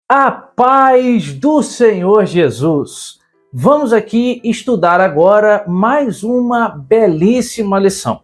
A paz do Senhor Jesus. Vamos aqui estudar agora mais uma belíssima lição.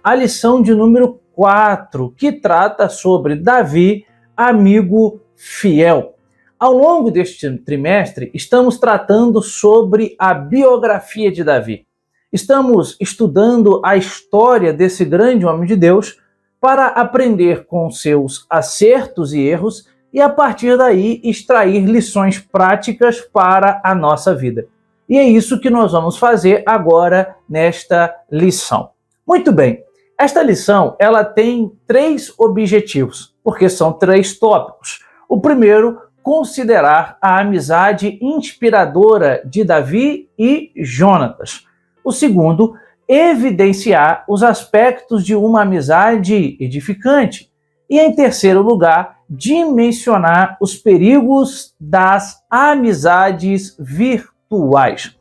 A lição de número 4, que trata sobre Davi, amigo fiel. Ao longo deste trimestre, estamos tratando sobre a biografia de Davi. Estamos estudando a história desse grande homem de Deus para aprender com seus acertos e erros e, a partir daí, extrair lições práticas para a nossa vida. E é isso que nós vamos fazer agora nesta lição. Muito bem, esta lição ela tem 3 objetivos, porque são 3 tópicos. O primeiro, considerar a amizade inspiradora de Davi e Jonatas. O segundo, evidenciar os aspectos de uma amizade edificante. E, em terceiro lugar, dimensionar os perigos das amizades virtuais.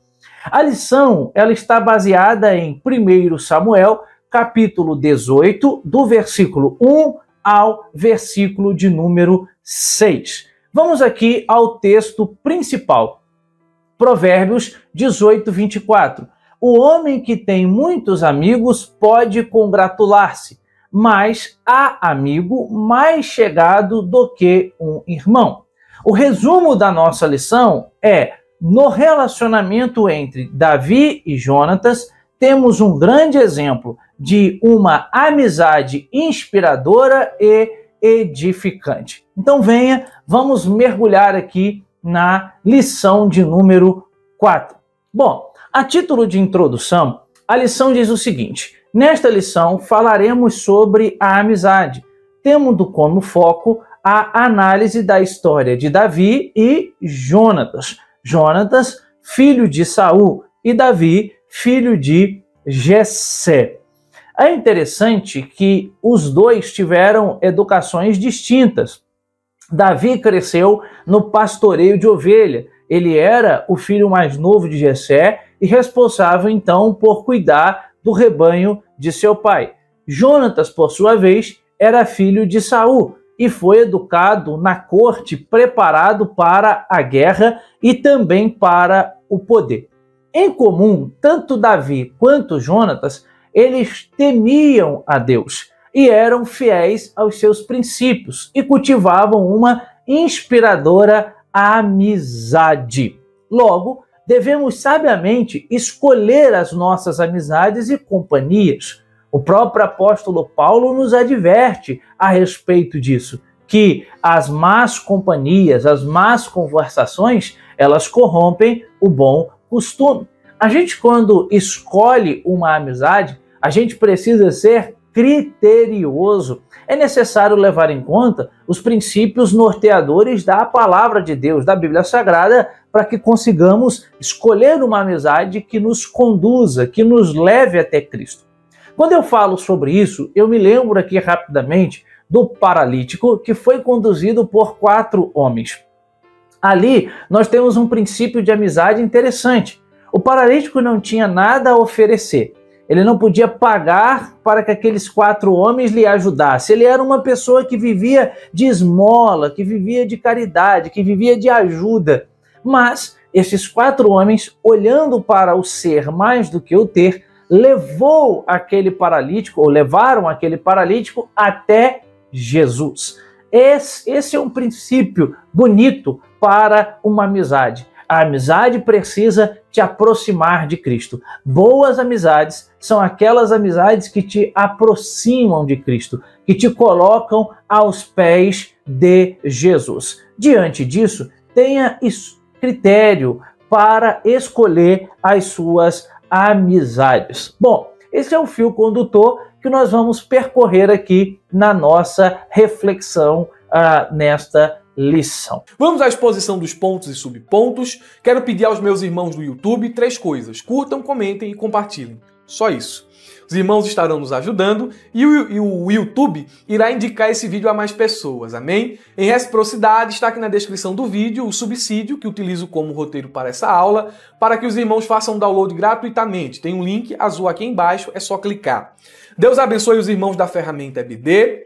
A lição ela está baseada em 1 Samuel, capítulo 18, do versículo 1 ao versículo de número 6. Vamos aqui ao texto principal. Provérbios 18, 24. O homem que tem muitos amigos pode congratular-se, mas há amigo mais chegado do que um irmão. O resumo da nossa lição é: no relacionamento entre Davi e Jonatas, temos um grande exemplo de uma amizade inspiradora e edificante. Então venha, vamos mergulhar aqui na lição de número 4. Bom, a título de introdução, a lição diz o seguinte: nesta lição falaremos sobre a amizade, tendo como foco a análise da história de Davi e Jonatas. Jonatas, filho de Saul, e Davi, filho de Jessé. É interessante que os dois tiveram educações distintas. Davi cresceu no pastoreio de ovelha. Ele era o filho mais novo de Jessé e responsável, então, por cuidar do rebanho de seu pai. Jonatas, por sua vez, era filho de Saul e foi educado na corte, preparado para a guerra e também para o poder. Em comum, tanto Davi quanto Jonatas, eles temiam a Deus e eram fiéis aos seus princípios e cultivavam uma inspiradora amizade. Logo, devemos sabiamente escolher as nossas amizades e companhias. O próprio apóstolo Paulo nos adverte a respeito disso, que as más companhias, as más conversações, elas corrompem o bom costume. A gente, quando escolhe uma amizade, a gente precisa ser criterioso. É necessário levar em conta os princípios norteadores da palavra de Deus, da Bíblia Sagrada, para que consigamos escolher uma amizade que nos conduza, que nos leve até Cristo. Quando eu falo sobre isso, eu me lembro aqui rapidamente do paralítico que foi conduzido por 4 homens. Ali nós temos um princípio de amizade interessante. O paralítico não tinha nada a oferecer. Ele não podia pagar para que aqueles 4 homens lhe ajudassem. Ele era uma pessoa que vivia de esmola, que vivia de caridade, que vivia de ajuda. Mas esses 4 homens, olhando para o ser mais do que o ter, levaram aquele paralítico até Jesus. Esse é um princípio bonito para uma amizade. A amizade precisa te aproximar de Cristo. Boas amizades são aquelas amizades que te aproximam de Cristo, que te colocam aos pés de Jesus. Diante disso, tenha critério para escolher as suas amizades. Bom, esse é o fio condutor que nós vamos percorrer aqui na nossa reflexão nesta lição. Vamos à exposição dos pontos e subpontos. Quero pedir aos meus irmãos do YouTube 3 coisas. Curtam, comentem e compartilhem. Só isso. Os irmãos estarão nos ajudando e o YouTube irá indicar esse vídeo a mais pessoas, amém? Em reciprocidade, está aqui na descrição do vídeo o subsídio que utilizo como roteiro para essa aula, para que os irmãos façam download gratuitamente. Tem um link azul aqui embaixo, é só clicar. Deus abençoe os irmãos da ferramenta EBD,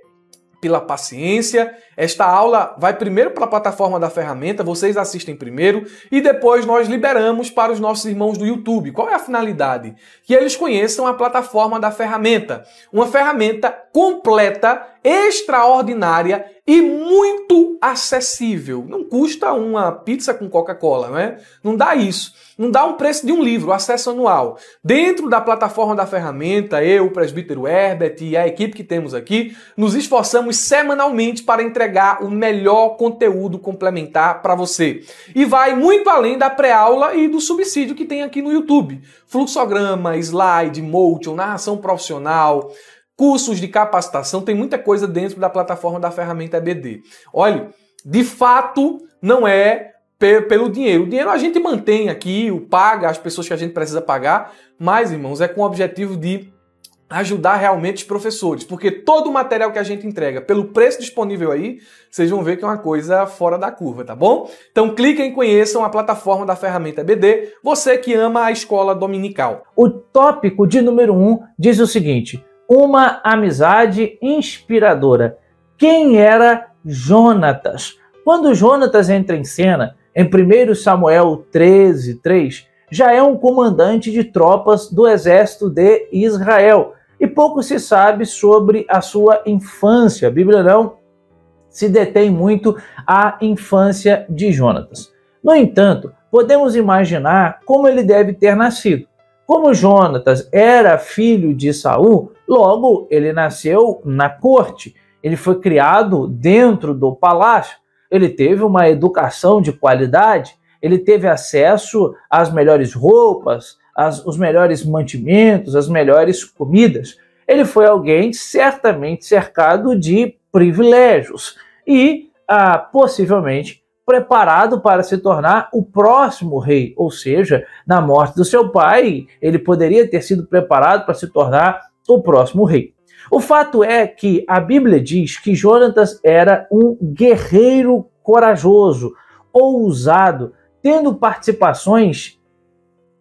pela paciência, Esta aula vai primeiro para a plataforma da ferramenta, vocês assistem primeiro e depois nós liberamos para os nossos irmãos do YouTube. Qual é a finalidade? Que eles conheçam a plataforma da ferramenta. Uma ferramenta completa, extraordinária e muito acessível. Não custa uma pizza com Coca-Cola, né? Não dá isso. Não dá um preço de um livro, acesso anual. Dentro da plataforma da ferramenta, eu, o presbítero Herbert e a equipe que temos aqui, nos esforçamos semanalmente para entregar o melhor conteúdo complementar para você. E vai muito além da pré-aula e do subsídio que tem aqui no YouTube. Fluxograma, slide, motion, narração profissional, cursos de capacitação, tem muita coisa dentro da plataforma da ferramenta EBD. Olha, de fato, não é pelo dinheiro. O dinheiro a gente mantém aqui, paga as pessoas que a gente precisa pagar, mas, irmãos, é com o objetivo de ajudar realmente os professores, porque todo o material que a gente entrega, pelo preço disponível aí, vocês vão ver que é uma coisa fora da curva, tá bom? Então cliquem e conheçam a plataforma da ferramenta EBD, você que ama a escola dominical. O tópico de número 1 diz o seguinte: uma amizade inspiradora. Quem era Jonatas? Quando Jonatas entra em cena, em 1 Samuel 13:3, já é um comandante de tropas do exército de Israel. E pouco se sabe sobre a sua infância. A Bíblia não se detém muito à infância de Jonatas. No entanto, podemos imaginar como ele deve ter nascido. Como Jonatas era filho de Saul, logo ele nasceu na corte. Ele foi criado dentro do palácio. Ele teve uma educação de qualidade, ele teve acesso às melhores roupas, os melhores mantimentos, as melhores comidas. Ele foi alguém certamente cercado de privilégios e possivelmente preparado para se tornar o próximo rei, ou seja, na morte do seu pai, ele poderia ter sido preparado para se tornar o próximo rei. O fato é que a Bíblia diz que Jonatas era um guerreiro corajoso, ousado, tendo participações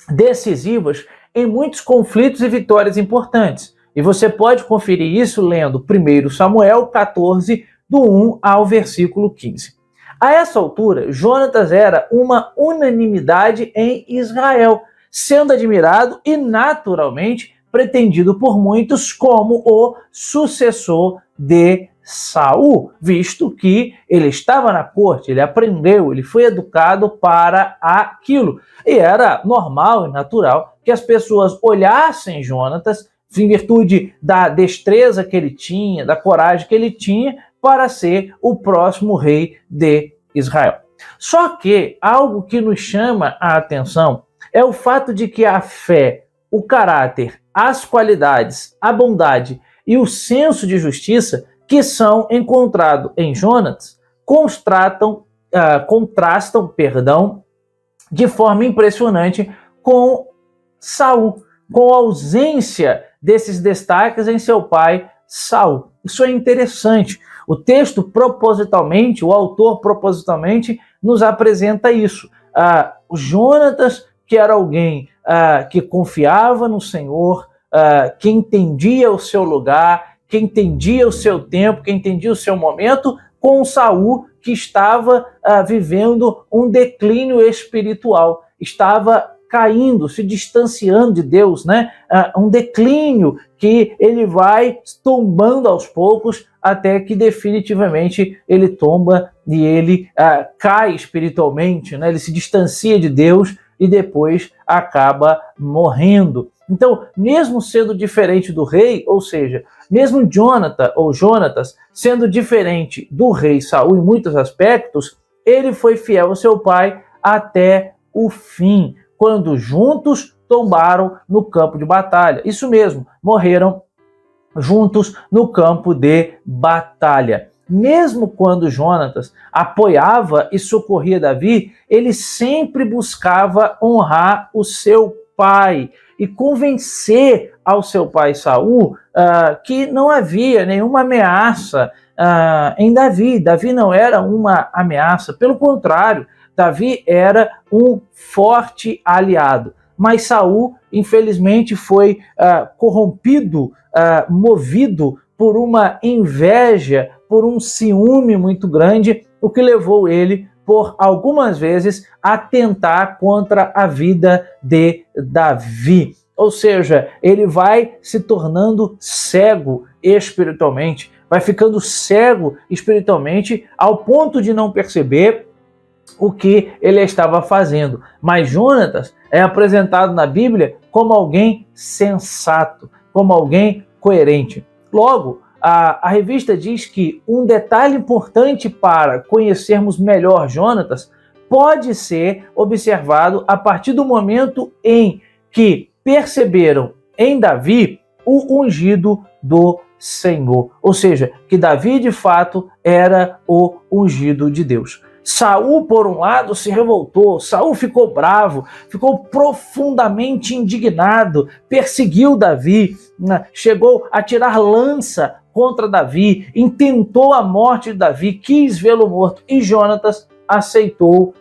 decisivas em muitos conflitos e vitórias importantes. E você pode conferir isso lendo 1 Samuel 14, do 1 ao versículo 15. A essa altura, Jonatas era uma unanimidade em Israel, sendo admirado e naturalmente pretendido por muitos como o sucessor de Saul, visto que ele estava na corte, ele aprendeu, ele foi educado para aquilo. E era normal e natural que as pessoas olhassem Jonatas em virtude da destreza que ele tinha, da coragem que ele tinha para ser o próximo rei de Israel. Só que algo que nos chama a atenção é o fato de que a fé, o caráter, as qualidades, a bondade e o senso de justiça que são encontrados em Jonatas contrastam de forma impressionante com Saul, com a ausência desses destaques em seu pai Saul. Isso é interessante. O texto propositalmente, o autor propositalmente nos apresenta isso. Jonatas, que era alguém que confiava no Senhor, que entendia o seu lugar, que entendia o seu tempo, que entendia o seu momento, com Saul, que estava vivendo um declínio espiritual, estava caindo, se distanciando de Deus, né? Um declínio que ele vai tombando aos poucos até que definitivamente ele tomba e ele cai espiritualmente, né? Ele se distancia de Deus e depois acaba morrendo. Então, mesmo sendo diferente do rei, ou seja, mesmo Jonatas sendo diferente do rei Saul em muitos aspectos, ele foi fiel ao seu pai até o fim, quando juntos tombaram no campo de batalha. Isso mesmo, morreram juntos no campo de batalha. Mesmo quando Jonatas apoiava e socorria Davi, ele sempre buscava honrar o seu pai e convencer ao seu pai Saul que não havia nenhuma ameaça em Davi. Davi não era uma ameaça, pelo contrário, Davi era um forte aliado. Mas Saul, infelizmente, foi corrompido, movido por uma inveja por um ciúme muito grande, o que levou ele, por algumas vezes, a tentar contra a vida de Davi. Ou seja, ele vai se tornando cego espiritualmente, vai ficando cego espiritualmente ao ponto de não perceber o que ele estava fazendo. Mas Jonatas é apresentado na Bíblia como alguém sensato, como alguém coerente. Logo, a revista diz que um detalhe importante para conhecermos melhor Jonatas pode ser observado a partir do momento em que perceberam em Davi o ungido do Senhor. Ou seja, que Davi de fato era o ungido de Deus. Saul, por um lado, se revoltou, Saul ficou bravo, ficou profundamente indignado, perseguiu Davi, chegou a tirar lança contra Davi, intentou a morte de Davi, quis vê-lo morto, e Jonatas aceitou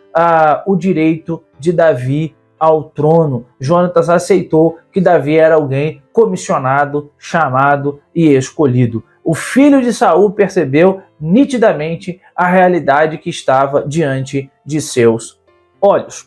o direito de Davi ao trono. Jonatas aceitou que Davi era alguém comissionado, chamado e escolhido. O filho de Saul percebeu nitidamente a realidade que estava diante de seus olhos.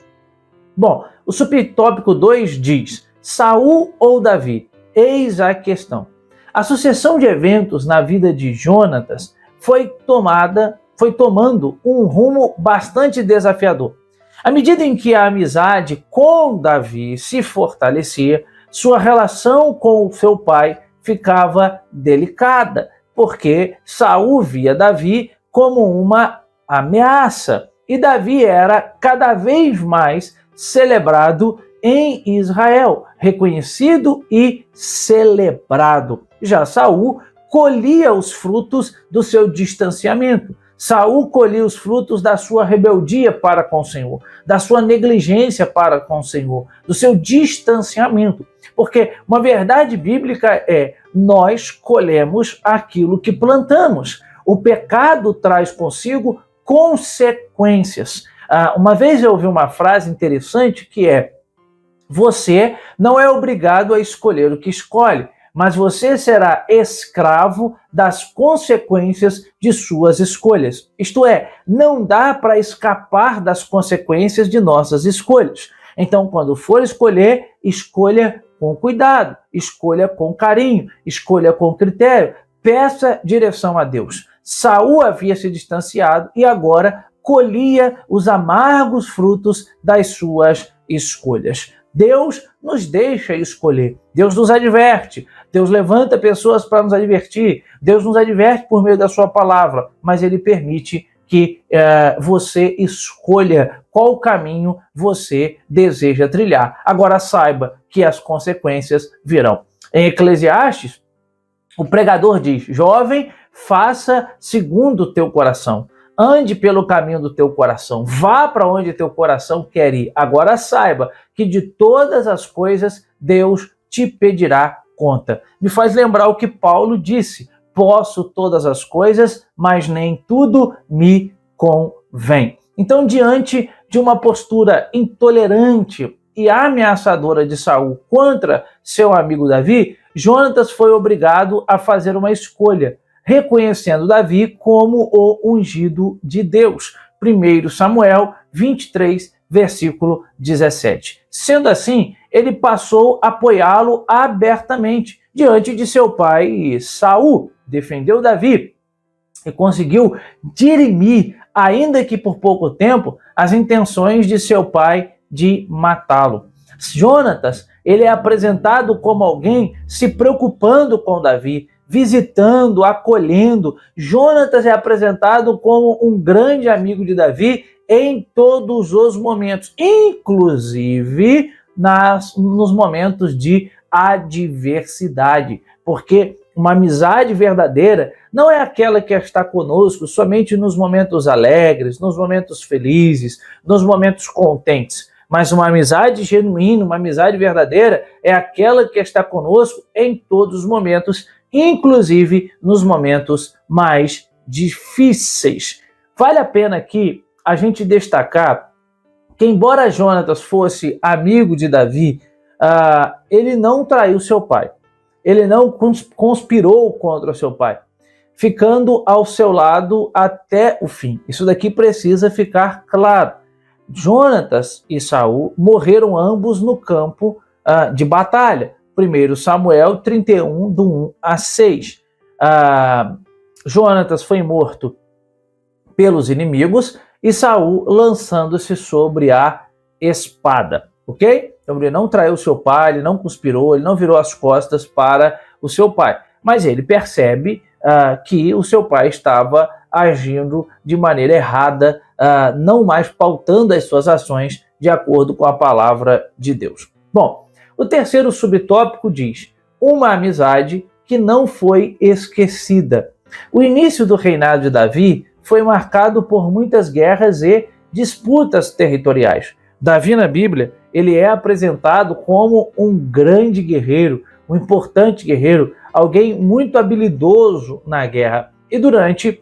Bom, o subtópico 2 diz: Saul ou Davi? Eis a questão. A sucessão de eventos na vida de Jonatas foi tomando um rumo bastante desafiador. À medida em que a amizade com Davi se fortalecia, sua relação com o seu pai ficava delicada, porque Saul via Davi como uma ameaça, e Davi era cada vez mais celebrado em Israel, reconhecido e celebrado. Já Saul colhia os frutos do seu distanciamento. Saul colhia os frutos da sua rebeldia para com o Senhor, da sua negligência para com o Senhor, do seu distanciamento. Porque uma verdade bíblica é: nós colhemos aquilo que plantamos. O pecado traz consigo consequências. Uma vez eu ouvi uma frase interessante que é: você não é obrigado a escolher o que escolhe, mas você será escravo das consequências de suas escolhas. Isto é, não dá para escapar das consequências de nossas escolhas. Então, quando for escolher, escolha com cuidado, escolha com carinho, escolha com critério, peça direção a Deus. Saul havia se distanciado e agora colhia os amargos frutos das suas escolhas. Deus nos deixa escolher, Deus nos adverte, Deus levanta pessoas para nos advertir, Deus nos adverte por meio da sua palavra, mas Ele permite que você escolha qual caminho você deseja trilhar. Agora saiba que as consequências virão. Em Eclesiastes, o pregador diz: jovem, faça segundo o teu coração. Ande pelo caminho do teu coração, vá para onde teu coração quer ir. Agora saiba que de todas as coisas Deus te pedirá conta. Me faz lembrar o que Paulo disse: posso todas as coisas, mas nem tudo me convém. Então, diante de uma postura intolerante e ameaçadora de Saul contra seu amigo Davi, Jonatas foi obrigado a fazer uma escolha, reconhecendo Davi como o ungido de Deus. 1 Samuel 23, versículo 17. Sendo assim, ele passou a apoiá-lo abertamente diante de seu pai Saul. Defendeu Davi e conseguiu dirimir, ainda que por pouco tempo, as intenções de seu pai de matá-lo. Jonatas, ele é apresentado como alguém se preocupando com Davi, visitando, acolhendo. Jonatas é apresentado como um grande amigo de Davi em todos os momentos, inclusive nos momentos de adversidade, porque uma amizade verdadeira não é aquela que está conosco somente nos momentos alegres, nos momentos felizes, nos momentos contentes, mas uma amizade genuína, uma amizade verdadeira é aquela que está conosco em todos os momentos, inclusive nos momentos mais difíceis. Vale a pena aqui a gente destacar que, embora Jonatas fosse amigo de Davi, ele não traiu seu pai. Ele não conspirou contra seu pai. ficando ao seu lado até o fim. Isso daqui precisa ficar claro. Jonatas e Saul morreram ambos no campo de batalha. 1 Samuel 31, do 1 a 6. Jonatas foi morto pelos inimigos e Saul lançando-se sobre a espada. Ok? Então ele não traiu seu pai, ele não conspirou, ele não virou as costas para o seu pai. Mas ele percebe que o seu pai estava agindo de maneira errada, não mais pautando as suas ações de acordo com a palavra de Deus. Bom, o terceiro subtópico diz: uma amizade que não foi esquecida. O início do reinado de Davi foi marcado por muitas guerras e disputas territoriais. Davi na Bíblia, ele é apresentado como um grande guerreiro, um importante guerreiro, alguém muito habilidoso na guerra. E durante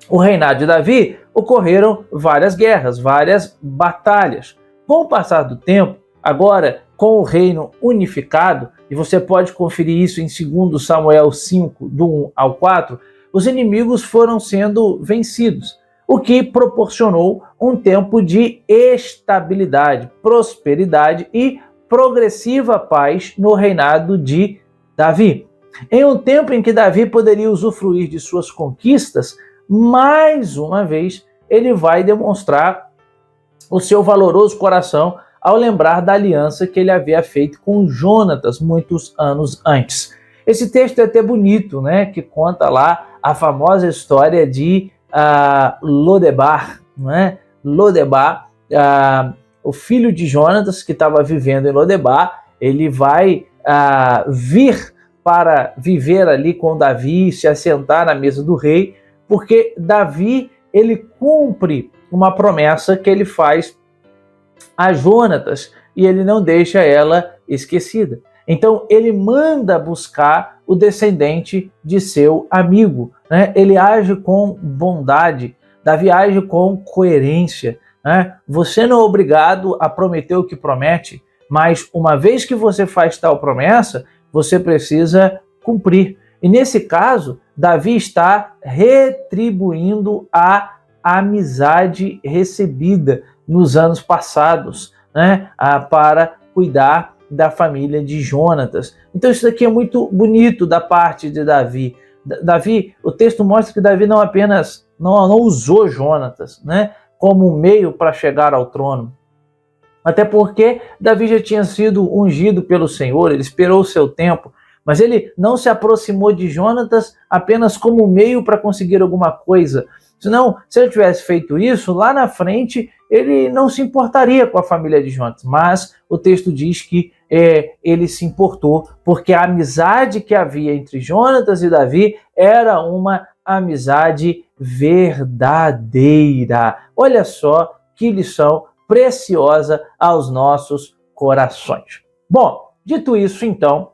o reinado de Davi, ocorreram várias guerras, várias batalhas. Com o passar do tempo, agora com o reino unificado, e você pode conferir isso em 2 Samuel 5, do 1 ao 4, os inimigos foram sendo vencidos, o que proporcionou um tempo de estabilidade, prosperidade e progressiva paz no reinado de Davi. Em um tempo em que Davi poderia usufruir de suas conquistas, mais uma vez ele vai demonstrar o seu valoroso coração ao lembrar da aliança que ele havia feito com Jonatas muitos anos antes. Esse texto é até bonito, né? Que conta lá a famosa história de Lodebar, né? Lodebar, o filho de Jonatas, que estava vivendo em Lodebar, ele vai vir para viver ali com Davi, se assentar na mesa do rei, porque Davi, ele cumpre uma promessa que ele faz a Jonatas e ele não deixa ela esquecida. Então ele manda buscar o descendente de seu amigo, né? Ele age com bondade, Davi age com coerência, né? Você não é obrigado a prometer o que promete, mas uma vez que você faz tal promessa, você precisa cumprir. E nesse caso, Davi está retribuindo a amizade recebida nos anos passados, né? Para cuidar da família de Jonatas. Então isso daqui é muito bonito da parte de Davi. Davi, o texto mostra que Davi não apenas não usou Jonatas, né, como meio para chegar ao trono. Até porque Davi já tinha sido ungido pelo Senhor, ele esperou o seu tempo, mas ele não se aproximou de Jonatas apenas como meio para conseguir alguma coisa. Senão, se ele tivesse feito isso, lá na frente ele não se importaria com a família de Jonatas. Mas o texto diz que ele se importou, porque a amizade que havia entre Jonatas e Davi era uma amizade verdadeira. Olha só que lição preciosa aos nossos corações. Bom, dito isso, então,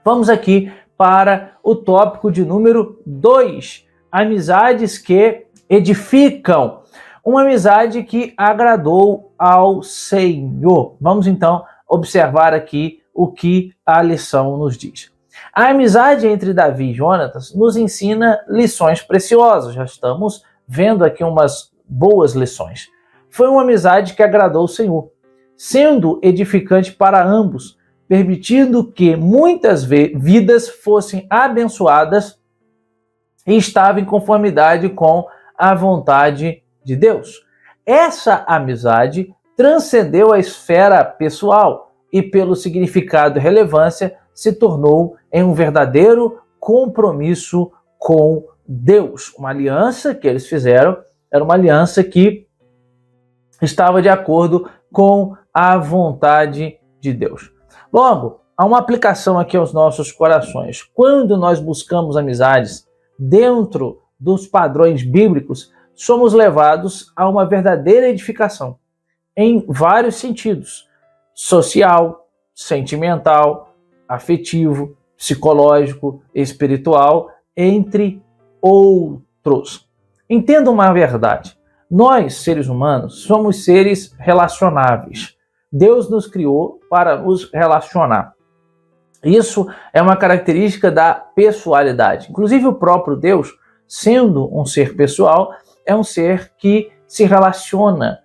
vamos aqui para o tópico de número 2. Amizades que edificam. Uma amizade que agradou ao Senhor. Vamos então observar aqui o que a lição nos diz. A amizade entre Davi e Jonatas nos ensina lições preciosas. Já estamos vendo aqui umas boas lições. Foi uma amizade que agradou o Senhor, sendo edificante para ambos, permitindo que muitas vidas fossem abençoadas e estava em conformidade com a vontade de Deus. Essa amizade transcendeu a esfera pessoal e, pelo significado e relevância, se tornou em um verdadeiro compromisso com Deus. Uma aliança que eles fizeram era uma aliança que estava de acordo com a vontade de Deus. Logo, há uma aplicação aqui aos nossos corações. Quando nós buscamos amizades dentro dos padrões bíblicos, somos levados a uma verdadeira edificação em vários sentidos: social, sentimental, afetivo, psicológico, espiritual, entre outros. Entenda uma verdade: nós, seres humanos, somos seres relacionáveis. Deus nos criou para nos relacionar. Isso é uma característica da pessoalidade. Inclusive o próprio Deus, sendo um ser pessoal, é um ser que se relaciona,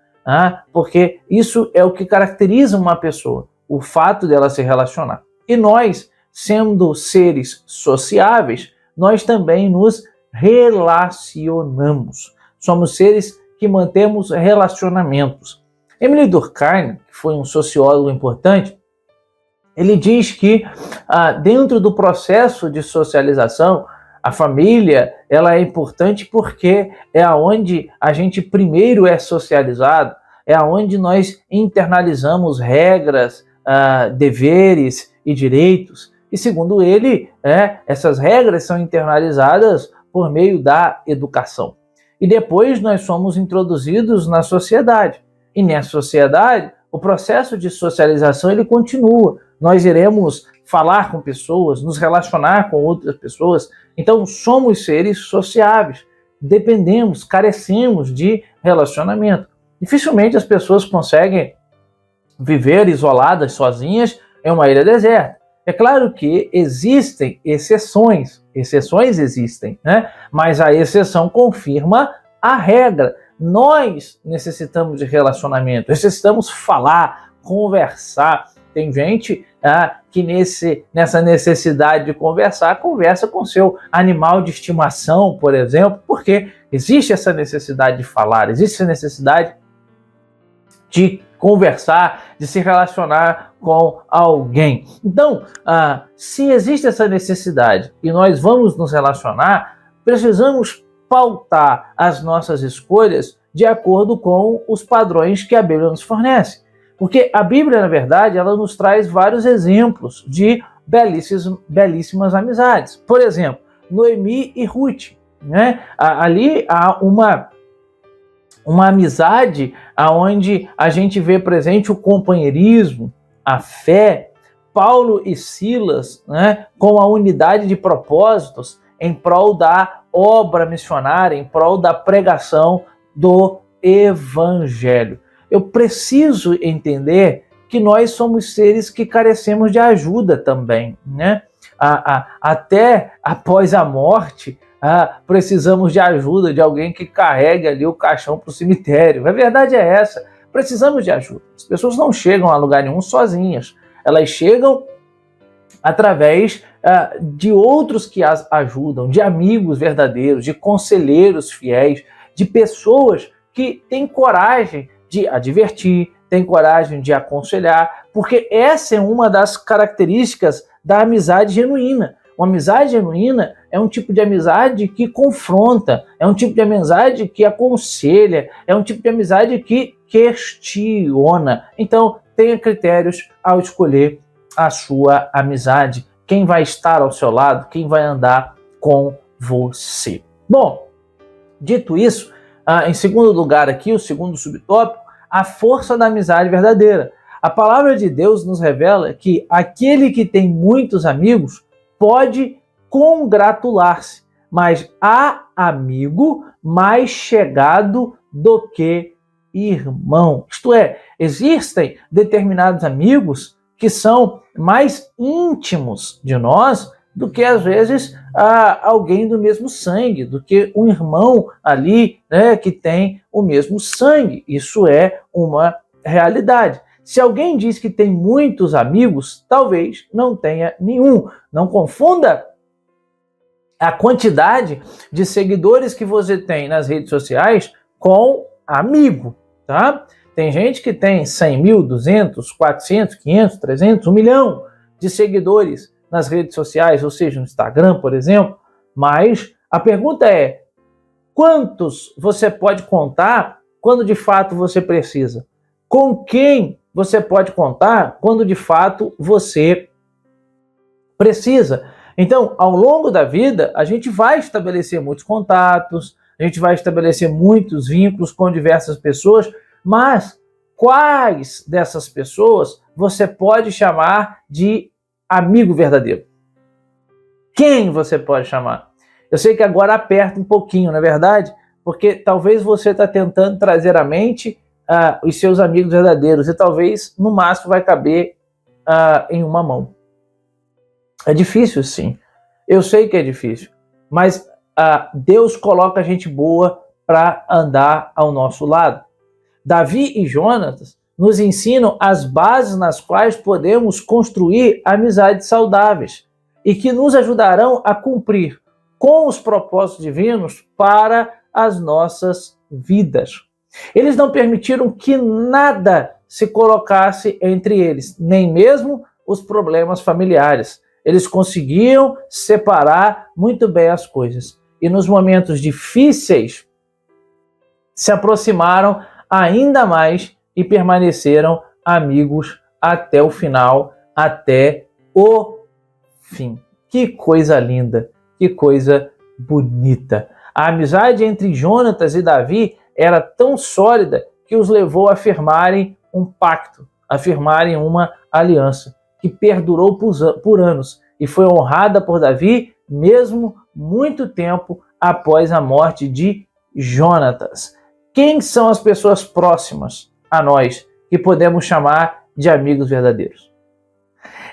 porque isso é o que caracteriza uma pessoa, o fato dela se relacionar. E nós, sendo seres sociáveis, nós também nos relacionamos. Somos seres que mantemos relacionamentos. Emile Durkheim, que foi um sociólogo importante, ele diz que dentro do processo de socialização, a família ela é importante porque é aonde a gente primeiro é socializado, é aonde nós internalizamos regras, deveres e direitos. E segundo ele, essas regras são internalizadas por meio da educação. E depois nós somos introduzidos na sociedade. E nessa sociedade, o processo de socialização ele continua. Nós iremos falar com pessoas, nos relacionar com outras pessoas. Então, somos seres sociáveis. Dependemos, carecemos de relacionamento. Dificilmente as pessoas conseguem viver isoladas, sozinhas, em uma ilha deserta. É claro que existem exceções existem, né? Mas a exceção confirma a regra. Nós necessitamos de relacionamento, necessitamos falar, conversar. Tem gente que nessa necessidade de conversar, conversa com seu animal de estimação, por exemplo, porque existe essa necessidade de falar, existe essa necessidade de conversar, de se relacionar com alguém. Então, se existe essa necessidade e nós vamos nos relacionar, precisamos pautar as nossas escolhas de acordo com os padrões que a Bíblia nos fornece. Porque a Bíblia, na verdade, ela nos traz vários exemplos de belíssimas amizades. Por exemplo, Noemi e Ruth, né? Ali há uma amizade onde a gente vê presente o companheirismo, a fé, Paulo e Silas, né, com a unidade de propósitos em prol da obra missionária, em prol da pregação do Evangelho. Eu preciso entender que nós somos seres que carecemos de ajuda também, né? Até após a morte, precisamos de ajuda de alguém que carregue ali o caixão para o cemitério. A verdade é essa, precisamos de ajuda. As pessoas não chegam a lugar nenhum sozinhas, elas chegam através de outros que as ajudam, de amigos verdadeiros, de conselheiros fiéis, de pessoas que têm coragem de advertir, têm coragem de aconselhar, porque essa é uma das características da amizade genuína. Uma amizade genuína é um tipo de amizade que confronta, é um tipo de amizade que aconselha, é um tipo de amizade que questiona. Então, tenha critérios ao escolher a sua amizade, quem vai estar ao seu lado, quem vai andar com você. Bom, dito isso, em segundo lugar aqui, o segundo subtópico, a força da amizade verdadeira. A palavra de Deus nos revela que aquele que tem muitos amigos pode congratular-se, mas há amigo mais chegado do que irmão. Isto é, existem determinados amigos que são mais íntimos de nós do que, às vezes, alguém do mesmo sangue, do que um irmão ali, né, que tem o mesmo sangue. Isso é uma realidade. Se alguém diz que tem muitos amigos, talvez não tenha nenhum. Não confunda a quantidade de seguidores que você tem nas redes sociais com amigo, tá? Tem gente que tem 100 mil, 200, 400, 500, 300, 1 milhão de seguidores nas redes sociais, ou seja, no Instagram, por exemplo, mas a pergunta é: quantos você pode contar quando de fato você precisa? Com quem você pode contar quando de fato você precisa? Então, ao longo da vida, a gente vai estabelecer muitos contatos, a gente vai estabelecer muitos vínculos com diversas pessoas, mas quais dessas pessoas você pode chamar de amigo verdadeiro? Quem você pode chamar? Eu sei que agora aperta um pouquinho, não é verdade? Porque talvez você está tentando trazer à mente os seus amigos verdadeiros e talvez no máximo vai caber em uma mão. É difícil, sim. Eu sei que é difícil, mas Deus coloca gente boa para andar ao nosso lado. Davi e Jonatas nos ensinam as bases nas quais podemos construir amizades saudáveis e que nos ajudarão a cumprir com os propósitos divinos para as nossas vidas. Eles não permitiram que nada se colocasse entre eles, nem mesmo os problemas familiares. Eles conseguiam separar muito bem as coisas. E nos momentos difíceis, se aproximaram ainda mais e permaneceram amigos até o final, até o fim. Que coisa linda, que coisa bonita. A amizade entre Jonatas e Davi era tão sólida que os levou a firmarem um pacto, a firmarem uma aliança que perdurou por anos e foi honrada por Davi mesmo muito tempo após a morte de Jonatas. Quem são as pessoas próximas a nós que podemos chamar de amigos verdadeiros?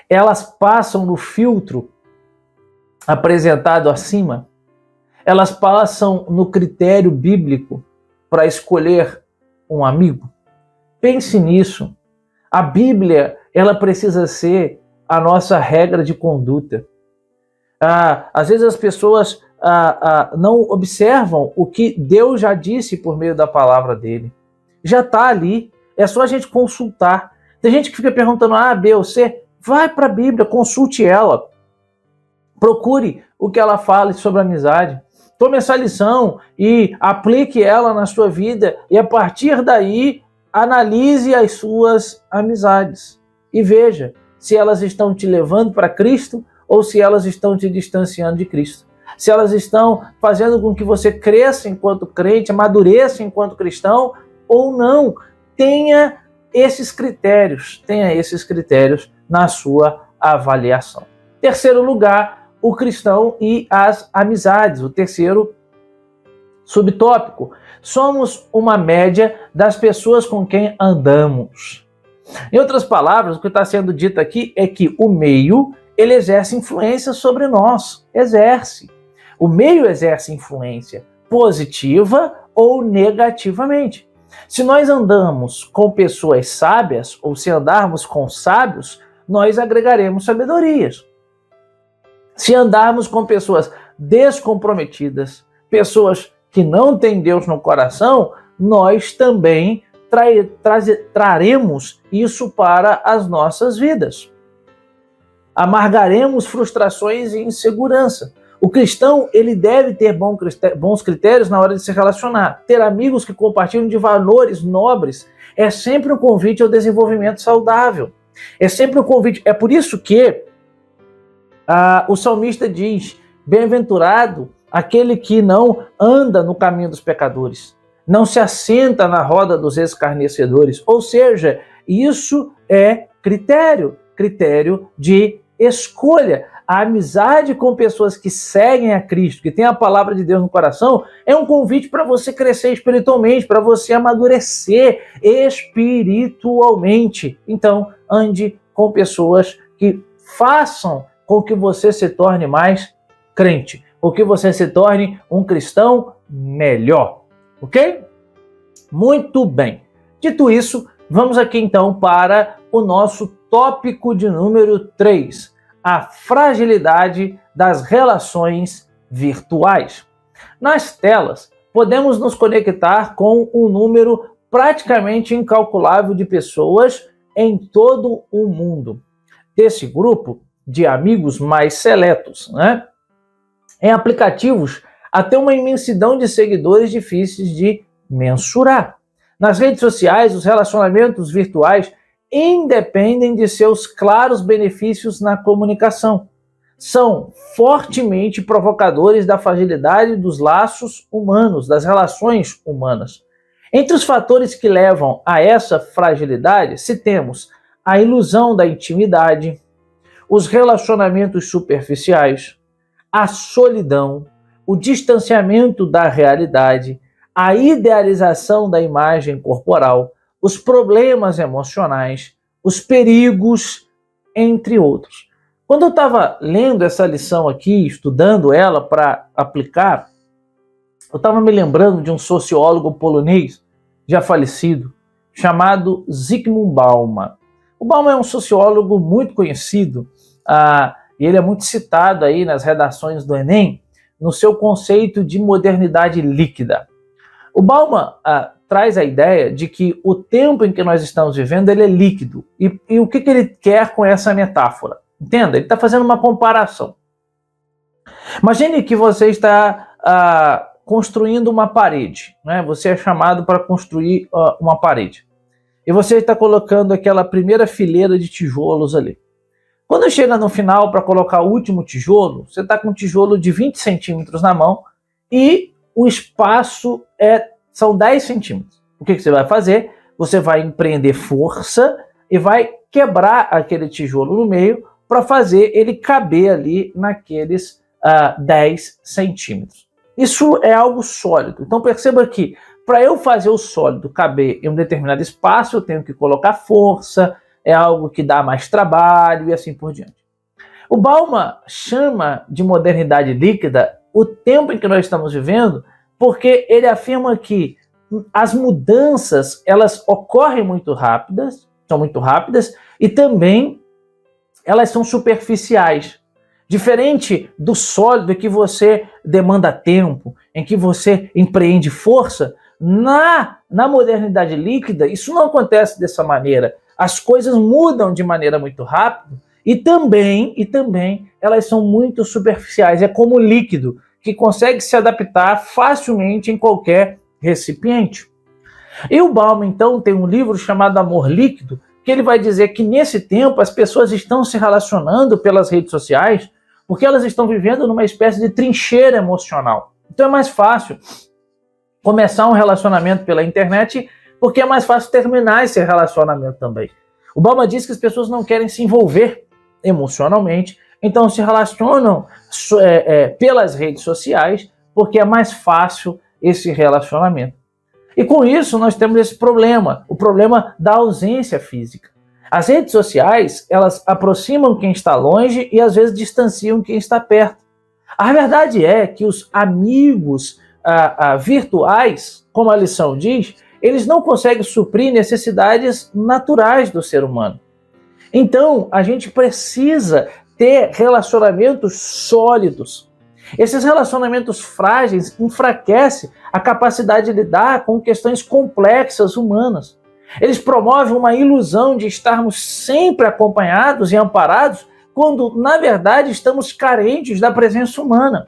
Elas passam no filtro apresentado acima? Elas passam no critério bíblico para escolher um amigo? Pense nisso. A Bíblia, ela precisa ser a nossa regra de conduta. Às vezes as pessoas não observam o que Deus já disse por meio da palavra dele. Já está ali, é só a gente consultar. Tem gente que fica perguntando A, B ou C, vai para a Bíblia, consulte ela. Procure o que ela fala sobre amizade. Tome essa lição e aplique ela na sua vida e a partir daí analise as suas amizades e veja se elas estão te levando para Cristo ou se elas estão te distanciando de Cristo. Se elas estão fazendo com que você cresça enquanto crente, amadureça enquanto cristão ou não. Tenha esses critérios na sua avaliação. Terceiro lugar, o cristão e as amizades. O terceiro subtópico. Somos uma média das pessoas com quem andamos. Em outras palavras, o que está sendo dito aqui é que o meio, ele exerce influência sobre nós. Exerce. O meio exerce influência positiva ou negativamente. Se nós andamos com pessoas sábias, ou se andarmos com sábios, nós agregaremos sabedorias. Se andarmos com pessoas descomprometidas, pessoas que não têm Deus no coração, nós também traremos isso para as nossas vidas. Amargaremos frustrações e insegurança. O cristão, ele deve ter bons critérios na hora de se relacionar. Ter amigos que compartilham de valores nobres é sempre um convite ao desenvolvimento saudável. É sempre um convite. É por isso que o salmista diz: bem-aventurado aquele que não anda no caminho dos pecadores, não se assenta na roda dos escarnecedores. Ou seja, isso é critério de escolha. A amizade com pessoas que seguem a Cristo, que têm a palavra de Deus no coração, é um convite para você crescer espiritualmente, para você amadurecer espiritualmente. Então, ande com pessoas que façam com que você se torne mais crente, com que você se torne um cristão melhor. Ok? Muito bem. Dito isso, vamos aqui então para o nosso tópico de número 3. A fragilidade das relações virtuais. Nas telas, podemos nos conectar com um número praticamente incalculável de pessoas em todo o mundo. Desse grupo de amigos mais seletos, em aplicativos, até uma imensidão de seguidores difíceis de mensurar. Nas redes sociais, os relacionamentos virtuais independem de seus claros benefícios na comunicação. São fortemente provocadores da fragilidade dos laços humanos, das relações humanas. Entre os fatores que levam a essa fragilidade, citemos a ilusão da intimidade, os relacionamentos superficiais, a solidão, o distanciamento da realidade, a idealização da imagem corporal, os problemas emocionais, os perigos, entre outros. Quando eu estava lendo essa lição aqui, estudando ela para aplicar, eu estava me lembrando de um sociólogo polonês, já falecido, chamado Zygmunt Bauman. O Bauman é um sociólogo muito conhecido, e ele é muito citado aí nas redações do Enem, no seu conceito de modernidade líquida. O Bauman traz a ideia de que o tempo em que nós estamos vivendo ele é líquido. E o que ele quer com essa metáfora? Entenda, ele está fazendo uma comparação. Imagine que você está construindo uma parede, né? Você é chamado para construir uma parede. E você está colocando aquela primeira fileira de tijolos ali. Quando chega no final para colocar o último tijolo, você está com um tijolo de 20 centímetros na mão e o espaço são 10 centímetros. O que você vai fazer? Você vai empreender força e vai quebrar aquele tijolo no meio para fazer ele caber ali naqueles 10 centímetros. Isso é algo sólido. Então perceba que para eu fazer o sólido caber em um determinado espaço, eu tenho que colocar força, é algo que dá mais trabalho e assim por diante. O Bauman chama de modernidade líquida o tempo em que nós estamos vivendo, porque ele afirma que as mudanças elas ocorrem muito rápidas, são muito rápidas, e também elas são superficiais. Diferente do sólido em que você demanda tempo, em que você empreende força, na modernidade líquida isso não acontece dessa maneira. As coisas mudam de maneira muito rápida e também elas são muito superficiais. É como líquido, que consegue se adaptar facilmente em qualquer recipiente. E o Bauman, então, tem um livro chamado Amor Líquido, que ele vai dizer que nesse tempo as pessoas estão se relacionando pelas redes sociais porque elas estão vivendo numa espécie de trincheira emocional. Então é mais fácil começar um relacionamento pela internet porque é mais fácil terminar esse relacionamento também. O Bauman diz que as pessoas não querem se envolver emocionalmente, então se relacionam pelas redes sociais porque é mais fácil esse relacionamento. E com isso nós temos esse problema, o problema da ausência física. As redes sociais, elas aproximam quem está longe e às vezes distanciam quem está perto. A verdade é que os amigos virtuais, como a lição diz, eles não conseguem suprir necessidades naturais do ser humano. Então, a gente precisa ter relacionamentos sólidos. Esses relacionamentos frágeis enfraquecem a capacidade de lidar com questões complexas humanas. Eles promovem uma ilusão de estarmos sempre acompanhados e amparados, quando, na verdade, estamos carentes da presença humana.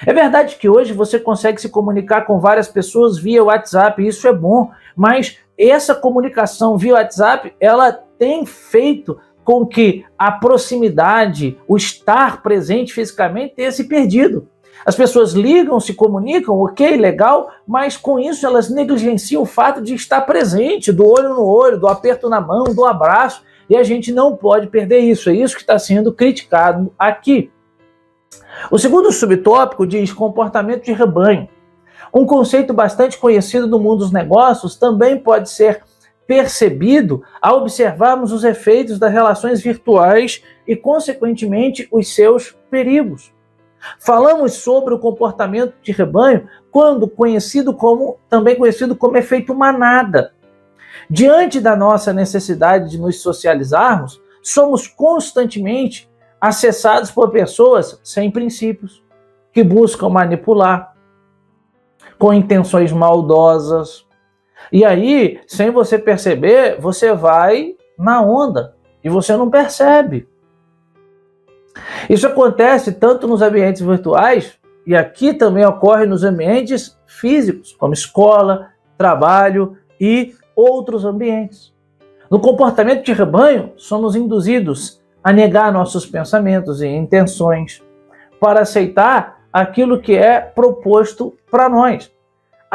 É verdade que hoje você consegue se comunicar com várias pessoas via WhatsApp, e isso é bom, mas essa comunicação via WhatsApp, ela tem feito com que a proximidade, o estar presente fisicamente tenha se perdido. As pessoas ligam, se comunicam, ok, legal, mas com isso elas negligenciam o fato de estar presente, do olho no olho, do aperto na mão, do abraço, e a gente não pode perder isso. É isso que está sendo criticado aqui. O segundo subtópico diz comportamento de rebanho. Um conceito bastante conhecido no mundo dos negócios também pode ser percebido ao observarmos os efeitos das relações virtuais e, consequentemente, os seus perigos. Falamos sobre o comportamento de rebanho também conhecido como efeito manada. Diante da nossa necessidade de nos socializarmos, somos constantemente acessados por pessoas sem princípios, que buscam manipular, com intenções maldosas. E aí, sem você perceber, você vai na onda e você não percebe. Isso acontece tanto nos ambientes virtuais e aqui também ocorre nos ambientes físicos, como escola, trabalho e outros ambientes. No comportamento de rebanho, somos induzidos a negar nossos pensamentos e intenções para aceitar aquilo que é proposto para nós.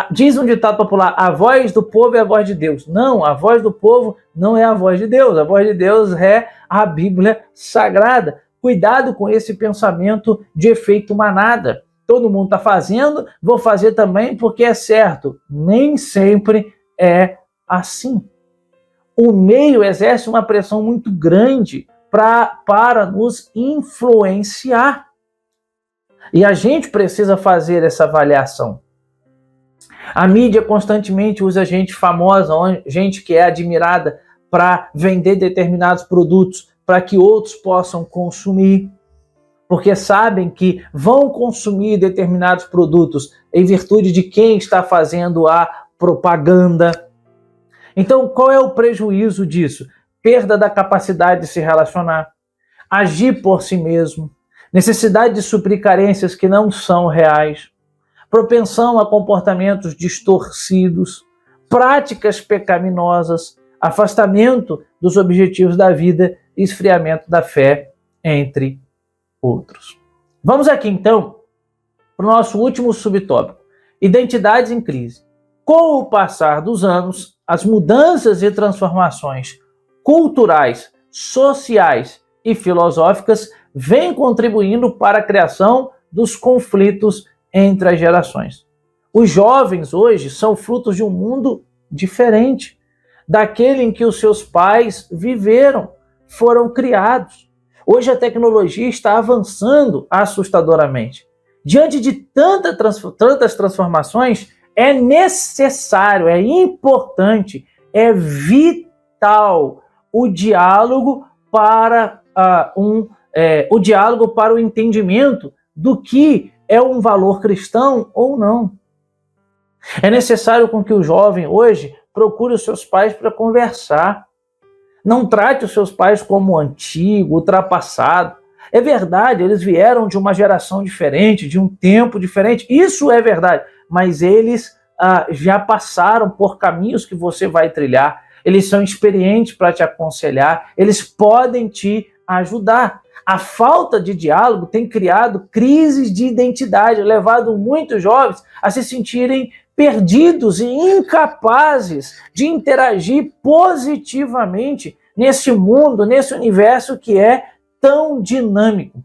Diz um ditado popular, a voz do povo é a voz de Deus. Não, a voz do povo não é a voz de Deus. A voz de Deus é a Bíblia Sagrada. Cuidado com esse pensamento de efeito manada. Todo mundo está fazendo, vou fazer também porque é certo. Nem sempre é assim. O meio exerce uma pressão muito grande para nos influenciar. E a gente precisa fazer essa avaliação. A mídia constantemente usa gente famosa, gente que é admirada para vender determinados produtos para que outros possam consumir, porque sabem que vão consumir determinados produtos em virtude de quem está fazendo a propaganda. Então, qual é o prejuízo disso? Perda da capacidade de se relacionar, agir por si mesmo, necessidade de suprir carências que não são reais, propensão a comportamentos distorcidos, práticas pecaminosas, afastamento dos objetivos da vida e esfriamento da fé, entre outros. Vamos aqui, então, para o nosso último subtópico, identidades em crise. Com o passar dos anos, as mudanças e transformações culturais, sociais e filosóficas vêm contribuindo para a criação dos conflitos entre as gerações. Os jovens hoje são frutos de um mundo diferente daquele em que os seus pais viveram, foram criados. Hoje a tecnologia está avançando assustadoramente. Diante de tantas transformações, é necessário, é importante, é vital o diálogo para o entendimento do que é um valor cristão ou não. É necessário com que o jovem hoje procure os seus pais para conversar. Não trate os seus pais como antigo, ultrapassado. É verdade, eles vieram de uma geração diferente, de um tempo diferente. Isso é verdade, mas eles já passaram por caminhos que você vai trilhar. Eles são experientes para te aconselhar. Eles podem te ajudar. A falta de diálogo tem criado crises de identidade, levado muitos jovens a se sentirem perdidos e incapazes de interagir positivamente nesse mundo, nesse universo que é tão dinâmico.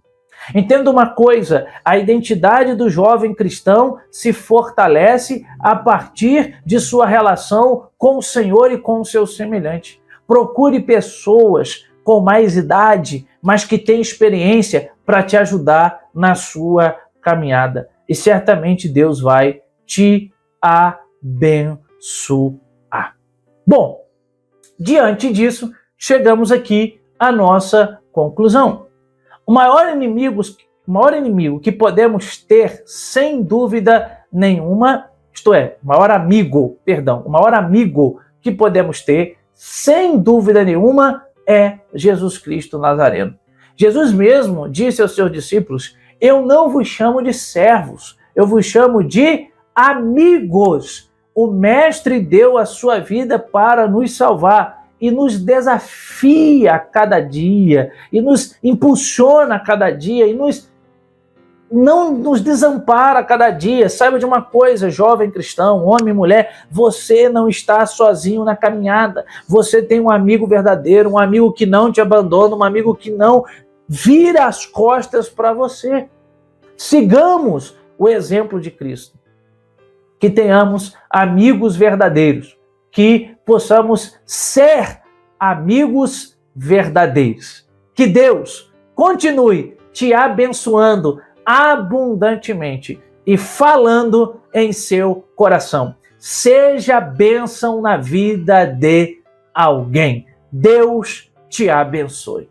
Entenda uma coisa, a identidade do jovem cristão se fortalece a partir de sua relação com o Senhor e com o seu semelhante. Procure pessoas com mais idade, mas que têm experiência para te ajudar na sua caminhada. E certamente Deus vai te abençoar. Bom, diante disso, chegamos aqui à nossa conclusão. O maior inimigo que podemos ter, sem dúvida nenhuma, o maior amigo que podemos ter, sem dúvida nenhuma, é Jesus Cristo Nazareno. Jesus mesmo disse aos seus discípulos: eu não vos chamo de servos, eu vos chamo de amigos. O Mestre deu a sua vida para nos salvar e nos desafia a cada dia, e nos impulsiona a cada dia, e não nos desampara a cada dia. Saiba de uma coisa, jovem cristão, homem e mulher, você não está sozinho na caminhada. Você tem um amigo verdadeiro, um amigo que não te abandona, um amigo que não vira as costas para você. Sigamos o exemplo de Cristo. Que tenhamos amigos verdadeiros, que possamos ser amigos verdadeiros. Que Deus continue te abençoando abundantemente e falando em seu coração. Seja bênção na vida de alguém. Deus te abençoe.